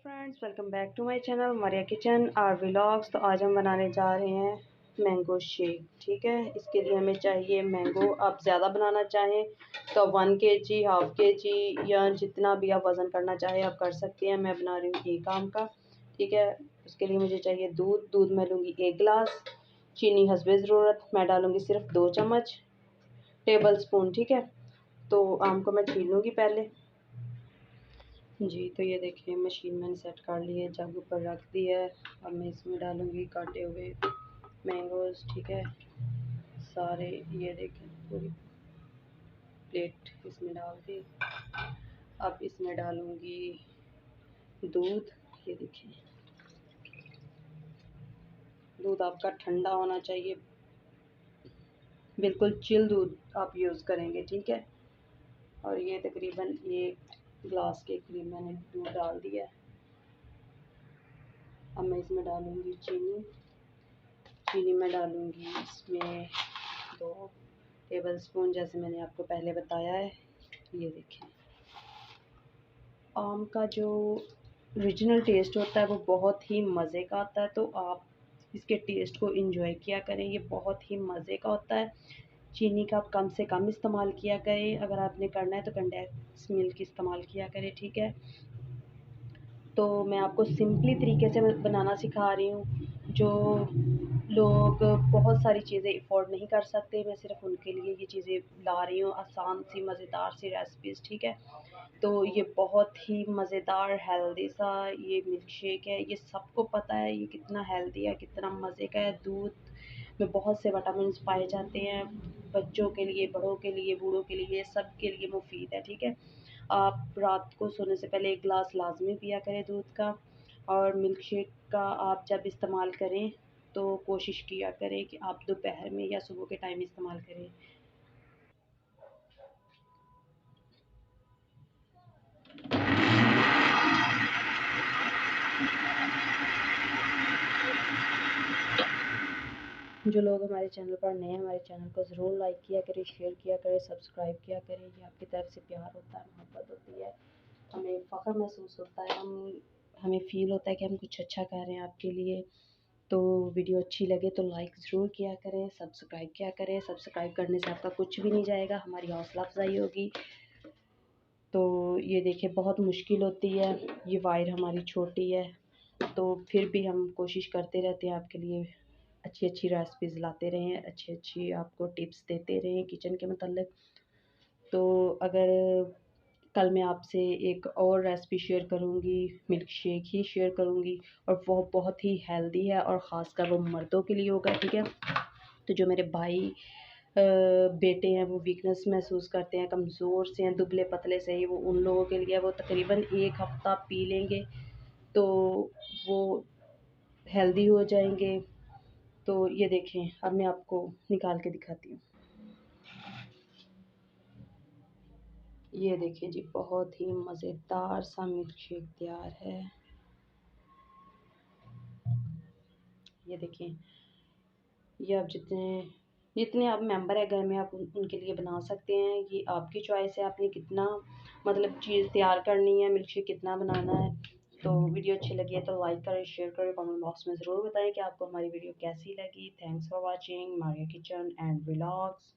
Friends, welcome back to my channel Maria kitchen और vlogs. तो आज हम बनाने जा रहे हैं मैंगो शेक। ठीक है, इसके लिए हमें चाहिए मैंगो। आप ज़्यादा बनाना चाहें तो 1 kg, हाफ kg या जितना भी आप वज़न करना चाहें आप कर सकते हैं। मैं बना रही हूँ 1 आम का। ठीक है, उसके लिए मुझे चाहिए दूध मैं लूँगी 1 गिलास। चीनी हस्बे ज़रूरत मैं डालूँगी सिर्फ 2 चम्मच टेबल स्पून। ठीक है, तो आम को मैं छील लूँगी पहले जी। तो ये देखिए मशीन मैंने सेट कर ली है, जग ऊपर रख दी है। अब मैं इसमें डालूँगी काटे हुए मैंगोज़। ठीक है, सारे ये देखें पूरी प्लेट इसमें डाल दी। अब इसमें डालूँगी दूध। ये देखिए दूध आपका ठंडा होना चाहिए, बिल्कुल चिल दूध आप यूज़ करेंगे। ठीक है, और ये तकरीबन 1 गिलास के करीब मैंने दूध डाल दिया है। अब मैं इसमें डालूँगी चीनी मैं डालूँगी इसमें 2 टेबल स्पून, जैसे मैंने आपको पहले बताया है। ये देखें आम का जो ओरिजिनल टेस्ट होता है वो बहुत ही मज़े का आता है, तो आप इसके टेस्ट को एंजॉय किया करें। ये बहुत ही मज़े का होता है। चीनी का आप कम से कम इस्तेमाल किया करें। अगर आपने करना है तो कंडेंस मिल्क इस्तेमाल किया करें। ठीक है, तो मैं आपको सिंपली तरीके से बनाना सिखा रही हूँ। जो लोग बहुत सारी चीज़ें अफोर्ड नहीं कर सकते, मैं सिर्फ उनके लिए ये चीज़ें ला रही हूँ, आसान सी मज़ेदार सी रेसिपीज़। ठीक है, तो ये बहुत ही मज़ेदार हेल्दी सा ये मिल्क शेक है। ये सबको पता है ये कितना हेल्दी है, कितना मज़े का है। दूध में बहुत से विटामिन्स पाए जाते हैं, बच्चों के लिए, बड़ों के लिए, बूढ़ों के लिए, सब के लिए मुफीद है। ठीक है, आप रात को सोने से पहले 1 गिलास लाज़मी पिया करें दूध का। और मिल्क शेक का आप जब इस्तेमाल करें तो कोशिश किया करें कि आप दोपहर में या सुबह के टाइम इस्तेमाल करें। जो लोग हमारे चैनल पर नए हैं, हमारे चैनल को ज़रूर लाइक किया करें, शेयर किया करें, सब्सक्राइब किया करें। ये आपकी तरफ से प्यार होता है, मोहब्बत होती है, हमें फ़ख्र महसूस होता है, हमें फ़ील होता है कि हम कुछ अच्छा कर रहे हैं आपके लिए। तो वीडियो अच्छी लगे तो लाइक ज़रूर किया करें, सब्सक्राइब किया करें। सब्सक्राइब करने से आपका कुछ भी नहीं जाएगा, हमारी हौसला अफजाई होगी। तो ये देखिए बहुत मुश्किल होती है, ये वायर हमारी छोटी है, तो फिर भी हम कोशिश करते रहते हैं आपके लिए अच्छी अच्छी रेसिपीज़ लाते रहें, अच्छी अच्छी आपको टिप्स देते रहें किचन के मतलब। तो अगर कल मैं आपसे एक और रेसिपी शेयर करूँगी, मिल्क शेक ही शेयर करूँगी, और वो बहुत ही हेल्दी है और ख़ासकर वो मर्दों के लिए होगा। ठीक है, तो जो मेरे भाई बेटे हैं वो वीकनेस महसूस करते हैं, कमज़ोर से हैं, दुबले पतले से ही, वो उन लोगों के लिए वो तकरीबन 1 हफ़्ता पी लेंगे तो वो हेल्दी हो जाएंगे। तो ये देखें अब मैं आपको निकाल के दिखाती हूँ। ये देखिए जी बहुत ही मज़ेदार सा मिल्क शेक तैयार है। ये देखिए, ये आप जितने आप मेंबर है घर में आप उनके लिए बना सकते हैं। ये आपकी चॉइस है, आपने कितना मतलब चीज़ तैयार करनी है, मिल्क शेक कितना बनाना है। तो वीडियो अच्छी लगी है तो लाइक करें, शेयर करें, कमेंट बॉक्स में ज़रूर बताएं कि आपको हमारी वीडियो कैसी लगी। Thanks for watching Maria kitchen and vlogs.